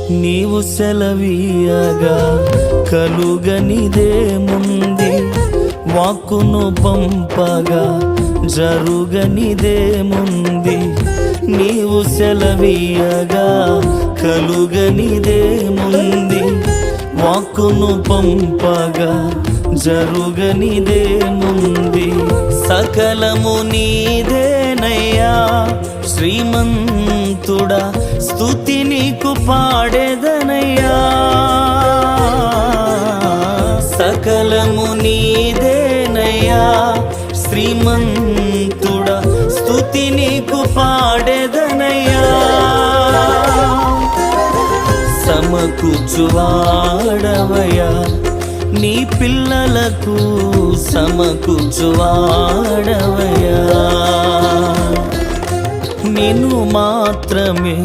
నీవు సెలవీయగా కలుగనిదేముంది, వాక్కును పంపగా జరుగనిదేముంది. నీవు సెలవీయగా కలుగనిదేముంది, వాక్కును పంపగా జరుగనిదేముంది. సకలము నీదేనయ్యా శ్రీమంతుడా, స్తుతి నీకు పాడేదనయ్యా. సకలము నీదేనయ్యా శ్రీమంతుడా, స్తుతి నీకు పాడేదనయ్యా. సమకూర్చువాడవయ్యా నీ పిల్లలకు, సమకూర్చువాడవయ్యా. నిన్ను మాత్రమే